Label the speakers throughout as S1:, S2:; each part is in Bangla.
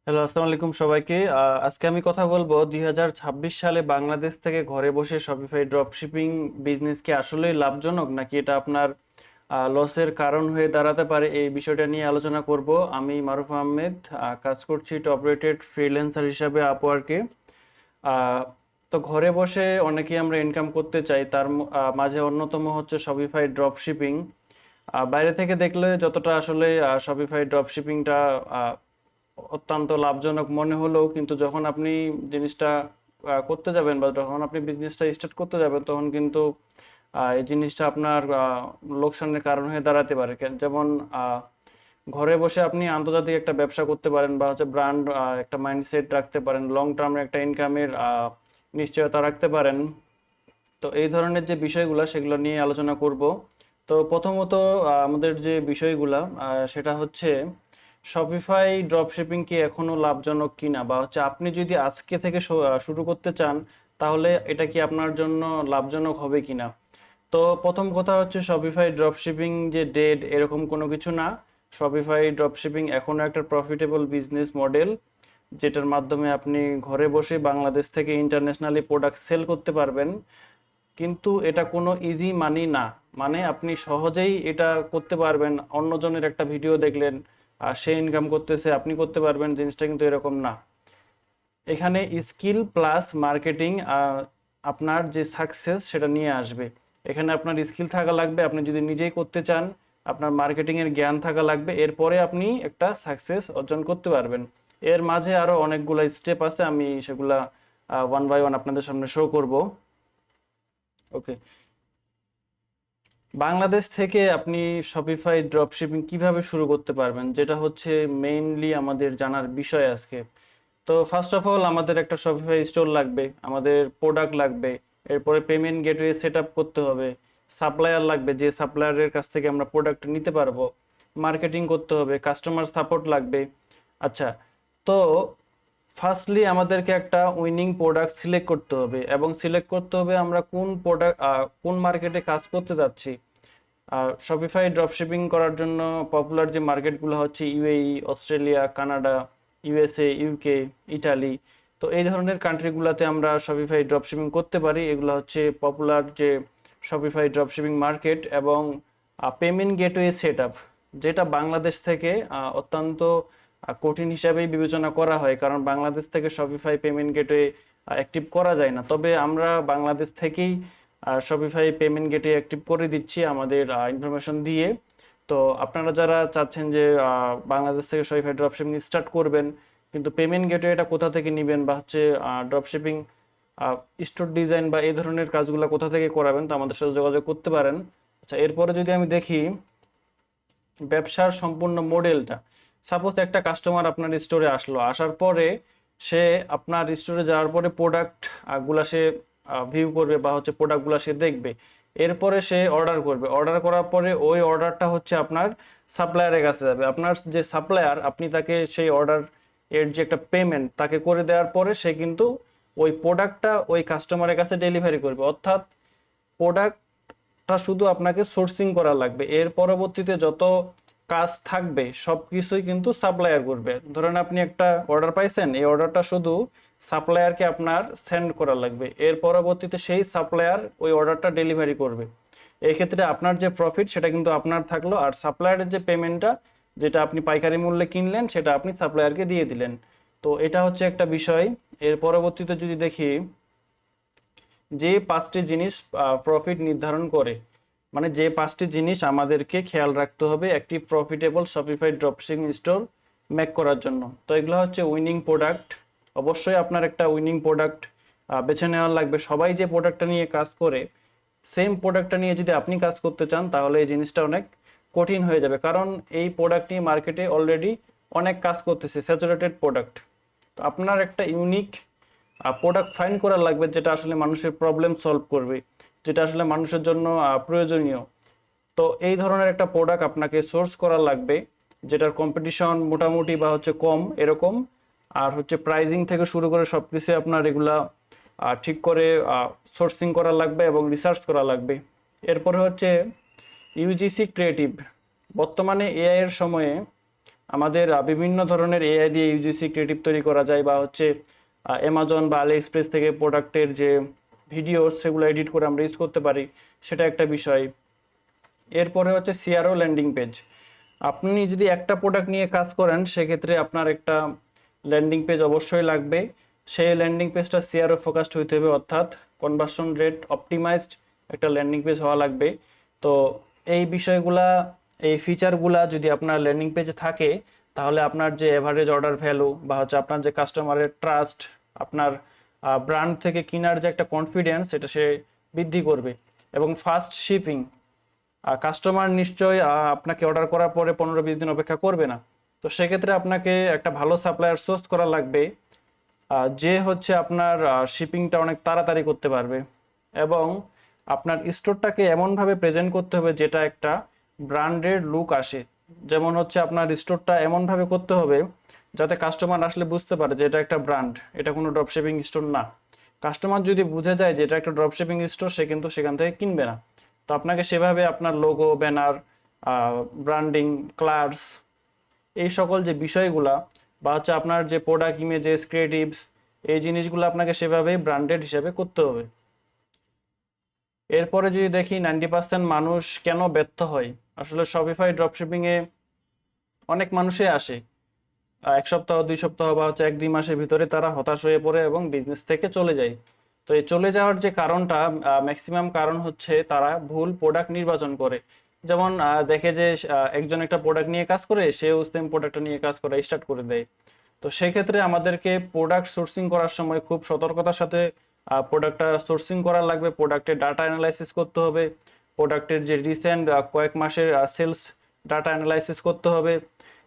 S1: হ্যালো, আসসালামু আলাইকুম সবাইকে। আজকে আমি কথা বলবো 2026 সালে বাংলাদেশ থেকে ঘরে বসে শপিফাই ড্রপশিপিং বিজনেস কি আসলেই লাভজনক নাকি এটা আপনার লসের কারণ হয়ে দাঁড়াতে পারে, এই বিষয়টা নিয়ে আলোচনা করব। আমি মারুফ আহমেদ, কাজ করছি টপ রেটেড ফ্রিল্যান্সার হিসাবে আপওয়ার্কে। আহ, তো ঘরে বসে অনেকেই আমরা ইনকাম করতে চাই, তার মাঝে অন্যতম হচ্ছে শপিফাই ড্রপশিপিং। বাইরে থেকে দেখলে যতটা আসলে শপিফাই ড্রপশিপিংটা অত্যন্ত লাভজনক মনে হলেও, কিন্তু যখন আপনি জিনিসটা করতে যাবেন বা যখন আপনি বিজনেসটা স্টার্ট করতে যাবেন, তখন কিন্তু এই জিনিসটা আপনার লোকসানের কারণ হয়ে দাঁড়াতে পারে। যেমন ঘরে বসে আপনি আন্তর্জাতিক একটা ব্যবসা করতে পারেন বা হচ্ছে ব্র্যান্ড একটা মাইন্ডসেট রাখতে পারেন, লং টার্মে একটা ইনকামের নিশ্চয়তা রাখতে পারেন। তো এই ধরনের যে বিষয়গুলো সেগুলো নিয়ে আলোচনা করব। তো প্রথমত আমাদের যে বিষয়গুলা সেটা হচ্ছে শপিফাই ড্রপশিপিং কি এখনো লাভজনক কিনা, বা হচ্ছে আপনি যদি আজকে থেকে শুরু করতে চান তাহলে এটা কি আপনার জন্য লাভজনক হবে কিনা। তো প্রথম কথা হচ্ছে শপিফাই ড্রপশিপিং যে ডেড এরকম কোনো কিছু না। শপিফাই ড্রপশিপিং এখনো একটা প্রফিটেবল বিজনেস মডেল, যেটার মাধ্যমে আপনি ঘরে বসে বাংলাদেশ থেকে ইন্টারন্যাশনালি প্রোডাক্ট সেল করতে পারবেন। কিন্তু এটা কোনো ইজি মানি না। মানে আপনি সহজেই এটা করতে পারবেন, অন্যজনের একটা ভিডিও দেখলেন আর সে ইনকাম করতেছে আপনি করতে পারবেন, জিনিসটা কিন্তু এরকম না। এখানে স্কিল প্লাস মার্কেটিং আপনার যে সাকসেস সেটা নিয়ে আসবে। এখানে আপনার স্কিল থাকা লাগবে, আপনি যদি নিজেই করতে চান আপনার মার্কেটিং এর জ্ঞান থাকা লাগবে, এরপরে আপনি একটা সাকসেস অর্জন করতে পারবেন। এর মাঝে আরো অনেকগুলা স্টেপ আছে, আমি সেগুলা ওয়ান বাই ওয়ান আপনাদের সামনে শো করব। ওকে, বাংলাদেশ থেকে আপনি শপিফাই ড্রপশিপিং কিভাবে শুরু করতে পারবেন, যেটা হচ্ছে মেইনলি আমাদের জানার বিষয় আজকে। তো ফার্স্ট অফ অল আমাদের একটা শপিফাই স্টোর লাগবে, আমাদের প্রোডাক্ট লাগবে, এরপরে পেমেন্ট গেটওয়ে সেট আপ করতে হবে, সাপ্লায়ার লাগবে যে সাপ্লায়ারের কাছ থেকে আমরা প্রোডাক্ট নিতে পারবো, মার্কেটিং করতে হবে, কাস্টমার সাপোর্ট লাগবে। আচ্ছা, তো ফার্স্টলি আমাদেরকে একটা উইনিং প্রোডাক্ট সিলেক্ট করতে হবে, এবং সিলেক্ট করতে হবে আমরা কোন প্রোডাক্ট কোন মার্কেটে কাজ করতে যাচ্ছি। শপিফাই ড্রপশিপিং করার জন্য পপুলার যে মার্কেটগুলো হচ্ছে UAE, Australia, Canada, USA, UK, Italy. তো এই ধরনের কান্ট্রিগুলোতে আমরা শপিফাই ড্রপশিপিং করতে পারি। এগুলো হচ্ছে পপুলার যে শপিফাই ড্রপশিপিং মার্কেট। এবং পেমেন্ট গেটওয়ে সেট আপ, যেটা বাংলাদেশ থেকে অত্যন্ত কঠিন হিসাবেই বিবেচনা করা হয়, কারণ বাংলাদেশ থেকে শপিফাই পেমেন্ট গেটওয়ে অ্যাক্টিভ করা যায় না। তবে আমরা বাংলাদেশ থেকেই শপিফাই পেমেন্ট গেটওয়ে অ্যাক্টিভ করে দিচ্ছি আমাদের ইনফরমেশন দিয়ে। তো আপনারা যারা চাচ্ছেন যে বাংলাদেশ থেকে শপিফাই ড্রপশিপিং স্টার্ট করবেন, কিন্তু পেমেন্ট গেটওয়েটা কোথা থেকে নেবেন বা হচ্ছে ড্রপশিপিং স্টোর ডিজাইন বা এই ধরনের কাজগুলো কোথা থেকে করাবেন, তো আমাদের সাথে যোগাযোগ করতে পারেন। আচ্ছা, এরপরে যদি আমি দেখি ব্যবসার সম্পূর্ণ মডেলটা, সাপোজ একটা কাস্টমার আপনার স্টোরে আসলো, আসার পরে সে আপনার স্টোরে যাওয়ার পরে প্রোডাক্ট গুলা সে ভিউ করবে বা হচ্ছে প্রোডাক্টগুলো সে দেখবে, এরপরে সে অর্ডার করবে। অর্ডার করার পরে ওই অর্ডারটা হচ্ছে আপনার সাপ্লায়ারের কাছে যাবে। আপনার যে সাপ্লায়ার, আপনি তাকে সেই অর্ডার এর যে একটা পেমেন্ট তাকে করে দেওয়ার পরে সে কিন্তু ওই প্রোডাক্টটা ওই কাস্টমারের কাছে ডেলিভারি করবে। অর্থাৎ প্রোডাক্টটা শুধু আপনাকে সোর্সিং করা লাগবে, এর পরবর্তীতে যত কাজ থাকবে সবকিছুই কিন্তু সাপ্লায়ার করবে। ধরেন আপনি একটা অর্ডার পাইছেন, এই অর্ডারটা শুধু সাপ্লায়ারকে আপনার সেন্ড করা লাগবে, এর পরবর্তীতে সেই সাপ্লায়ার ওই অর্ডারটা ডেলিভারি করবে। এই ক্ষেত্রে আপনার যে প্রফিট সেটা কিন্তু আপনার থাকলো, আর সাপ্লায়ারের যে পেমেন্টটা, যেটা আপনি পাইকারি মূল্যে কিনলেন, সেটা আপনি সাপ্লায়ারকে দিয়ে দিলেন। তো এটা হচ্ছে একটা বিষয়। এর পরবর্তীতে যদি দেখি, যে পাঁচটি জিনিস প্রফিট নির্ধারণ করে, মানে যে পাঁচটি জিনিস আমাদেরকে খেয়াল রাখতে হবে একটি profitable Shopify dropshipping store make করার জন্য। তো এগুলো হচ্ছে উইনিং প্রোডাক্ট। অবশ্যই আপনার একটা উইনিং প্রোডাক্ট বেছে নেওয়া লাগবে। সবাই যে প্রোডাক্টটা নিয়ে কাজ করে, সেম প্রোডাক্টটা নিয়ে যদি আপনি কাজ করতে চান তাহলে এই জিনিসটা অনেক কঠিন হয়ে যাবে, কারণ এই প্রোডাক্ট নিয়ে মার্কেটে অলরেডি অনেক কাজ করতেছে, স্যাচুরেটেড প্রোডাক্ট। তো আপনার একটা ইউনিক প্রোডাক্ট ফাইন্ড করা লাগবে, যেটা আসলে মানুষের প্রবলেম সলভ করবে, যেটা আসলে মানুষের জন্য প্রয়োজনীয়। তো এই ধরনের একটা প্রোডাক্ট আপনাকে সোর্স করা লাগবে, যেটার কম্পিটিশন মোটামুটি বা হচ্ছে কম এরকম, আর হচ্ছে প্রাইজিং থেকে শুরু করে সবকিছু আপনার এগুলা ঠিক করে সোর্সিং করা লাগবে এবং রিসার্চ করা লাগবে। এরপরে হচ্ছে ইউজিসি ক্রিয়েটিভ। বর্তমানে এআই এর সময়ে আমাদের বিভিন্ন ধরনের এআই দিয়ে ইউজিসি ক্রিয়েটিভ তৈরি করা যায়, বা হচ্ছে অ্যামাজন বা আলি এক্সপ্রেস থেকে প্রোডাক্টের যে ভিডিও সেগুলো এডিট করে আমরা ইউজ করতে পারি, সেটা একটা বিষয়। এরপরে হচ্ছে সিআরও ল্যান্ডিং পেজ। আপনি যদি একটা প্রোডাক্ট নিয়ে কাজ করেন সেক্ষেত্রে আপনার একটা ল্যান্ডিং পেজ অবশ্যই লাগবে। সেই ল্যান্ডিং পেজটা সিআরও ফোকাসড হইতে হবে, অর্থাৎ কনভার্সন রেট অপটিমাইজড একটা ল্যান্ডিং পেজ হওয়া লাগবে। তো এই বিষয়গুলা, এই ফিচারগুলা যদি আপনার ল্যান্ডিং পেজে থাকে, তাহলে আপনার যে এভারেজ অর্ডার ভ্যালু বা হচ্ছে আপনার যে কাস্টমারের ট্রাস্ট, আপনার ব্র্যান্ড থেকে কেনার যে একটা কনফিডেন্স, এটা সে বৃদ্ধি করবে। এবং ফাস্ট শিপিং, কাস্টমার নিশ্চয়ই আপনাকে অর্ডার করার পরে 15-20 দিন অপেক্ষা করবে না। তো সেক্ষেত্রে আপনাকে একটা ভালো সাপ্লায়ার সোর্স করা লাগবে, যে হচ্ছে আপনার শিপিংটা অনেক তাড়াতাড়ি করতে পারবে। এবং আপনার স্টোরটাকে এমনভাবে প্রেজেন্ট করতে হবে যেটা একটা ব্র্যান্ডের লুক আসে। যেমন হচ্ছে আপনার স্টোরটা এমনভাবে করতে হবে যাতে কাস্টমার আসলে বুঝতে পারে যে এটা একটা ব্র্যান্ড, এটা কোনো ড্রপশিপিং স্টোর না। কাস্টমার যদি বুঝে যায় যে এটা একটা ড্রপশিপিং স্টোর, সে কিন্তু সেখান থেকে কিনবে না। তো আপনাকে সেভাবে আপনার লোগো, ব্যানার, ব্র্যান্ডিং, ক্লার্স, এই সকল যে বিষয়গুলা, বা হচ্ছে আপনার যে প্রোডাক্ট ইমেজেস, ক্রিয়েটিভস, এই জিনিসগুলো আপনাকে সেভাবেই ব্র্যান্ডেড হিসেবে করতে হবে। এরপরে যদি দেখি 90% মানুষ কেন ব্যর্থ হয়। আসলে শপিফাই ড্রপশিপিংয়ে অনেক মানুষই আসে, 1 সপ্তাহ, 2 সপ্তাহ বা হচ্ছে 1-2 মাসের ভিতরে তারা হতাশ হয়ে পড়ে এবং বিজনেস থেকে চলে যায়। তো এই চলে যাওয়ার যে কারণটা, ম্যাক্সিমাম কারণ হচ্ছে তারা ভুল প্রোডাক্ট নির্বাচন করে। যেমন দেখে যে একজন একটা প্রোডাক্ট নিয়ে কাজ করে, সেও সেম প্রোডাক্টটা নিয়ে কাজ করা স্টার্ট করে দেয়। তো সেক্ষেত্রে আমাদেরকে প্রোডাক্ট সোর্সিং করার সময় খুব সতর্কতার সাথে প্রোডাক্টটা সোর্সিং করা লাগবে। প্রোডাক্টের ডাটা অ্যানালাইসিস করতে হবে, প্রোডাক্টের যে রিসেন্ট কয়েক মাসের সেলস ডাটা অ্যানালাইসিস করতে হবে,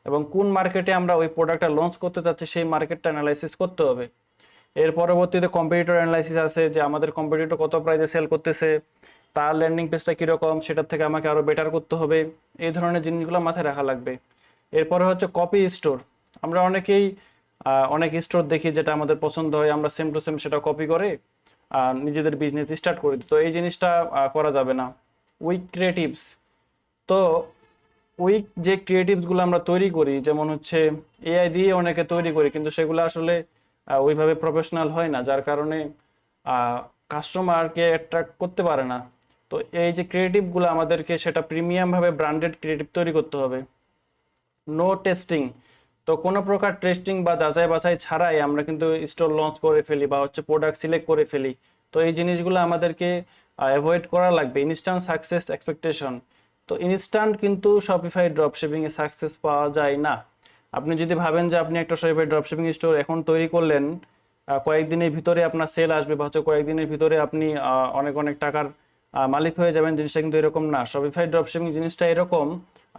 S1: এবং কোন মার্কেটে আমরা ওই প্রোডাক্টটা লঞ্চ করতে চাচ্ছি সেই মার্কেটটা অ্যানালাইসিস করতে হবে। এর পরবর্তীতে কম্পিটিটর অ্যানালাইসিস আছে, যে আমাদের কম্পিটিটর কত প্রাইসে সেল করতেছে, তার ল্যান্ডিং পেজটা কীরকম, সেটার থেকে আমাকে আরও বেটার করতে হবে। এই ধরনের জিনিসগুলো মাথায় রাখা লাগবে। এরপরে হচ্ছে কপি স্টোর। আমরা অনেকেই অনেক স্টোর দেখি যেটা আমাদের পছন্দ হয়, আমরা সেম টু সেম সেটা কপি করে নিজেদের বিজনেস স্টার্ট করে দিই। তো এই জিনিসটা করা যাবে না। উইক ক্রিয়েটিভস, তো উইক যে ক্রিয়েটিভসগুলো আমরা তৈরি করি, যেমন হচ্ছে এআই দিয়ে অনেকে তৈরি করি, কিন্তু সেগুলো আসলে ওইভাবে প্রফেশনাল হয় না, যার কারণে কাস্টমারকে অ্যাট্রাক্ট করতে পারে না। তো এই যে ক্রিয়েটিভগুলো আমাদেরকে সেটা প্রিমিয়ামভাবে ব্র্যান্ডেড ক্রিয়েটিভ তৈরি করতে হবে। নো টেস্টিং, তো কোনো প্রকার টেস্টিং বা যাচাই বাছাই ছাড়াই আমরা কিন্তু স্টোর লঞ্চ করে ফেলি বা হচ্ছে প্রোডাক্ট সিলেক্ট করে ফেলি। তো এই জিনিসগুলো আমাদেরকে অ্যাভয়েড করা লাগবে। ইনস্ট্যান্ট সাকসেস এক্সপেকটেশন, তো ইনস্ট্যান্ট কিন্তু শপিফাই ড্রপশিপিং এ সাকসেস পাওয়া যায় না। আপনি যদি ভাবেন যে আপনি একটা শপিফাই ড্রপশিপিং স্টোর এখন তৈরি করলেন, কয়েকদিনের ভিতরে আপনার সেল আসবে বা হচ্ছে কয়েকদিনের ভিতরে আপনি অনেক অনেক টাকার মালিক হয়ে যাবেন, জিনিসটা কিন্তু এরকম না। শপিফাই ড্রপশিপিং জিনিসটা এরকম,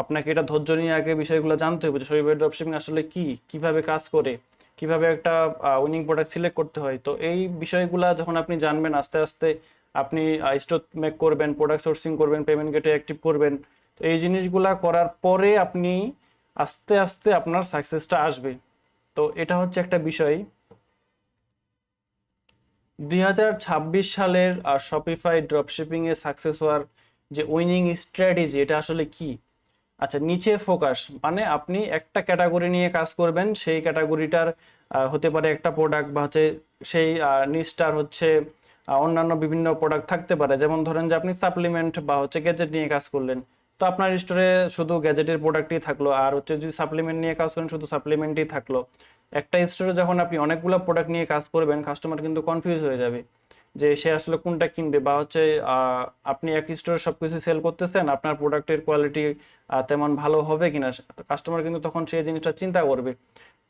S1: আপনাকে এটা ধৈর্য নিয়ে আগে বিষয়গুলো জানতে হবে যে শপিফাই ড্রপশিপিং আসলে কি, কিভাবে কাজ করে, কিভাবে একটা উইনিং প্রোডাক্ট সিলেক্ট করতে হয়। তো এই বিষয়গুলো যখন আপনি জানবেন, আস্তে আস্তে আপনি স্টোর মেক করবেন, প্রোডাক্ট সোর্সিং করবেন, পেমেন্ট গেটে অ্যাক্টিভ করবেন। তো এই জিনিসগুলা করার পরে আপনি আস্তে আস্তে আপনার সাকসেসটা আসবে। তো এটা হচ্ছে একটা বিষয়। 2026 সালের শপিফাই ড্রপশিপিং এ সাকসেস হওয়ার যে উইনিং স্ট্র্যাটেজি, এটা আসলে কি? আচ্ছা, নিচে ফোকাস, মানে আপনি একটা ক্যাটাগরি নিয়ে কাজ করবেন, সেই ক্যাটাগরিটার হতে পারে একটা প্রোডাক্ট, বা হচ্ছে সেই নিচটার হচ্ছে অন্যান্য বিভিন্ন প্রোডাক্ট থাকতে পারে। যেমন ধরেন যে আপনি সাপ্লিমেন্ট বা হচ্ছে গ্যাজেট নিয়ে কাজ করলেন, তো আপনার স্টোরে শুধু গ্যাজেটের প্রোডাক্টই থাকলো, আর হচ্ছে যদি সাপ্লিমেন্ট নিয়ে কাজ করেন শুধু সাপ্লিমেন্টই থাকলো। একটা স্টোরে যখন আপনি অনেকগুলো প্রোডাক্ট নিয়ে কাজ করবেন, কাস্টমার কিন্তু কনফিউজ হয়ে যাবে যে সে আসলে কোনটা কিনবে, বা হচ্ছে আপনি এক স্টোরে সবকিছু সেল করতেছেন, আপনার প্রোডাক্টের কোয়ালিটি তেমন ভালো হবে কিনা, কাস্টমার কিন্তু তখন সেই জিনিসটা চিন্তা করবে।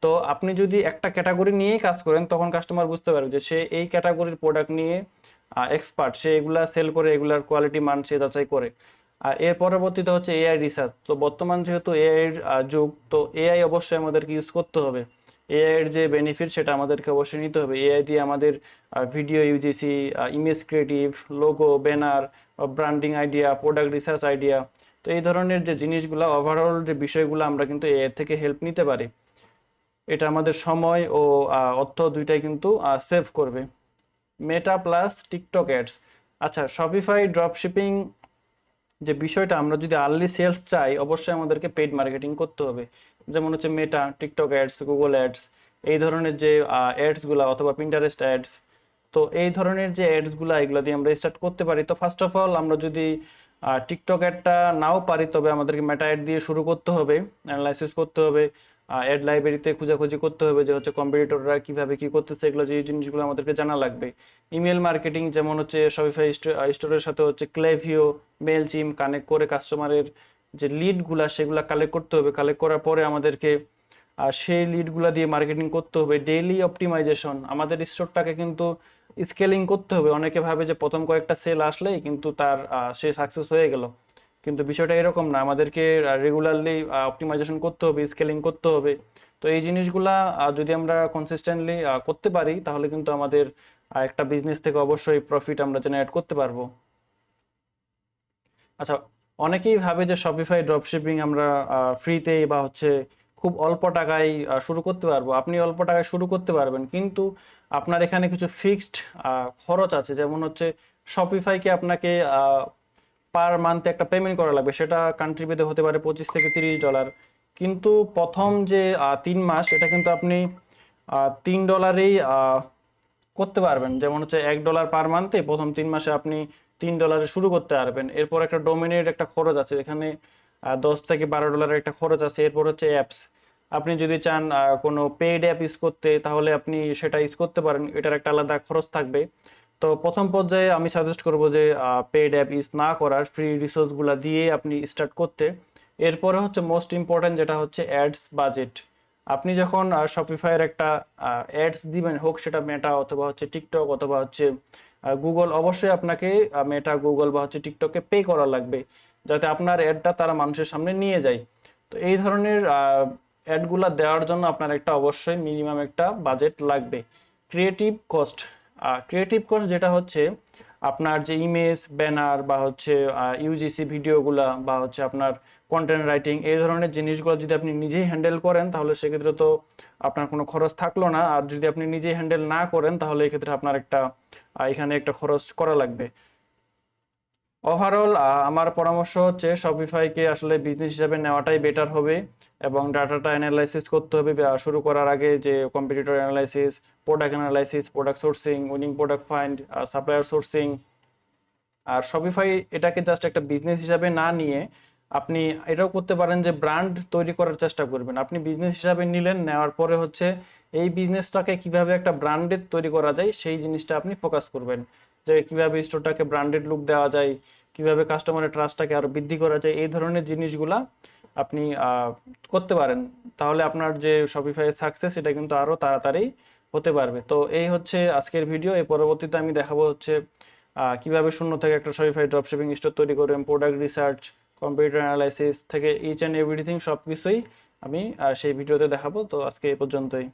S1: তো আপনি যদি একটা ক্যাটাগরি নিয়েই কাজ করেন, তখন কাস্টমার বুঝতে পারবে যে সে এই ক্যাটাগরির প্রোডাক্ট নিয়ে এক্সপার্ট, সে এগুলা সেল করে, এগুলার কোয়ালিটি মান সে যাচাই করে। আর এর পরবর্তীতে হচ্ছে এআই রিসার্চ। তো বর্তমান যেহেতু এআই এর যুগ, তো এআই অবশ্যই আমাদেরকে ইউজ করতে হবে। এআই এর যে বেনিফিট সেটা আমাদেরকে অবশ্যই নিতে হবে। এআই দিয়ে আমাদের video UGC, image creative, logo, banner, branding idea, product research idea, তো এই ধরনের যে জিনিসগুলো, ওভারঅল যে বিষয়গুলো আমরা কিন্তু এআই থেকে হেল্প নিতে পারি। এটা আমাদের সময় ও অর্থ দুইটাই কিন্তু সেভ করবে। মেটা প্লাস টিকটক অ্যাডস। আচ্ছা, শপিফাই ড্রপশিপিং যে বিষয়টা, আমরা যদি আর্লি সেলস চাই, অবশ্যই আমাদেরকে পেইড মার্কেটিং করতে হবে। যেমন হচ্ছে মেটা, টিকটক অ্যাডস, গুগল অ্যাডস, এই ধরনের যে অ্যাডসগুলা অথবা পিন্টারেস্ট অ্যাডস। তো এই ধরনের যে অ্যাডসগুলা এগুলো দিয়ে আমরা স্টার্ট করতে পারি। তো ফার্স্ট অফ অল আমরা যদি টিকটক অ্যাডটা নাও পারি, তবে আমাদেরকে মেটা অ্যাড দিয়ে শুরু করতে হবে, অ্যানালাইসিস করতে হবে, অ্যাড লাইব্রেরিতে খোঁজাখুঁজি করতে হবে যে হচ্ছে কম্পিটিটররা কিভাবে কি করতেছে, এগুলো যে জিনিসগুলো আমাদেরকে জানা লাগবে। ইমেল মার্কেটিং, যেমন হচ্ছে শপিফাই স্টোরের সাথে হচ্ছে ক্লেভিও, মেলচিম কানেক্ট করে কাস্টমারের যে লিডগুলা সেগুলা কালেক্ট করতে হবে। কালেক্ট করার পরে আমাদেরকে সেই লিডগুলা দিয়ে মার্কেটিং করতে হবে। ডেইলি অপটিমাইজেশন, আমাদের স্টোরটাকে কিন্তু স্কেলিং করতে হবে। অনেকে ভাবে যে প্রথম কয়েকটা সেল আসলেই কিন্তু তার সে সাকসেস হয়ে গেল, কিন্তু বিষয়টা এরকম না। আমাদেরকে রেগুলারলি অপটিমাইজেশন করতে হবে, স্কেলিং করতে হবে। তো এই জিনিসগুলা যদি আমরা কনসিস্টেন্টলি করতে পারি, তাহলে কিন্তু আমাদের একটা বিজনেস থেকে অবশ্যই প্রফিট আমরা জেনারেট করতে পারবো। আচ্ছা, অনেকেই ভাবে যে শপিফাই ড্রপশিপিং আমরা ফ্রিতেই বা হচ্ছে খুব অল্প টাকায় শুরু করতে পারবো। আপনি অল্প টাকায় শুরু করতে পারবেন, কিন্তু আপনার এখানে কিছু ফিক্সড খরচ আছে। যেমন হচ্ছে শপিফাইকে আপনাকে পার মান্থে একটা পেমেন্ট করা লাগবে, সেটা কান্ট্রি ভেদে হতে পারে $25 থেকে $30। কিন্তু প্রথম যে 3 মাস, এটা কিন্তু আপনি $3 করতে পারবেন। যেমন হচ্ছে $1 পার মান্থে প্রথম 3 মাসে আপনি $3 শুরু করতে পারবেন। এরপর একটা ডোমেনের একটা খরচ আছে, এখানে $10 থেকে $12 একটা খরচ আছে। এরপর হচ্ছে অ্যাপস, আপনি যদি চান কোনো পেইড অ্যাপ ইউজ করতে, তাহলে আপনি সেটা ইউজ করতে পারেন, এটার একটা আলাদা খরচ থাকবে। তো প্রথম পর্যায়ে আমি সাজেস্ট করব যে পেইড অ্যাপ ইউজ না করার, ফ্রি রিসোর্সগুলো দিয়ে আপনি স্টার্ট করতে। এরপরে হচ্ছে মোস্ট ইম্পর্ট্যান্ট, যেটা হচ্ছে অ্যাডস বাজেট। আপনি যখন শপিফাইয়ের একটা অ্যাডস দিবেন, হোক সেটা মেটা অথবা হচ্ছে টিকটক অথবা হচ্ছে গুগল, অবশ্যই আপনাকে মেটা, গুগল বা হচ্ছে টিকটকে পে করা লাগবে, যাতে আপনার অ্যাডটা তারা মানুষের সামনে নিয়ে যায়। তো এই ধরনের অ্যাডগুলা দেওয়ার জন্য আপনার একটা অবশ্যই মিনিমাম একটা বাজেট লাগবে। ক্রিয়েটিভ কস্ট, ক্রিয়েটিভ কস্ট যেটা হচ্ছে আপনার যে ইমেজ, ব্যানার বা হচ্ছে ইউজিসি ভিডিওগুলা বা হচ্ছে আপনার কন্টেন্ট রাইটিং, এই ধরনের জিনিসগুলো যদি আপনি নিজেই হ্যান্ডেল করেন, তাহলে সেক্ষেত্রে তো আপনার কোনো খরচ থাকলো না। আর যদি আপনি নিজেই হ্যান্ডেল না করেন, তাহলে এক্ষেত্রে আপনার একটা এখানে একটা খরচ করা লাগবে। ওভারঅল আমার পরামর্শ হচ্ছে শপিফাইকে আসলে বিজনেস হিসাবে নেওয়াটাই বেটার হবে, এবং ডাটাটা অ্যানালাইসিস করতে হবে শুরু করার আগে, যে competitor analysis, product analysis, product sourcing, winning product find, supplier sourcing. আর শপিফাই এটাকে জাস্ট একটা বিজনেস হিসাবে না নিয়ে আপনি এটাও করতে পারেন যে ব্র্যান্ড তৈরি করার চেষ্টা করবেন। আপনি বিজনেস হিসাবে নিলেন, নেওয়ার পরে হচ্ছে এই বিজনেসটাকে কিভাবে একটা ব্র্যান্ডেড তৈরি করা যায় সেই জিনিসটা আপনি ফোকাস করবেন, যে কিভাবে স্টোরটাকে ব্র্যান্ডেড লুক দেওয়া যায়, কিভাবে কাস্টমারের ট্রাস্টটাকে আরো বৃদ্ধি করা যায়, এই ধরনের জিনিসগুলা আপনি করতে পারেন। তাহলে আপনার যে শপিফাই সাকসেস, এটা কিন্তু আরো তাড়াতাড়ি হতে পারবে। তো এই হচ্ছে আজকের ভিডিও। এই পরবর্তীতে আমি দেখাবো হচ্ছে কিভাবে শূন্য থেকে একটা শপিফাই ড্রপশিপিং স্টোর তৈরি করবেন, প্রোডাক্ট রিসার্চ, কম্পিউটার অ্যানালাইসিস থেকে ইচ অ্যান্ড এভরিথিং সব কিছুই আমি সেই ভিডিওতে দেখাবো। তো আজকে এই পর্যন্তই।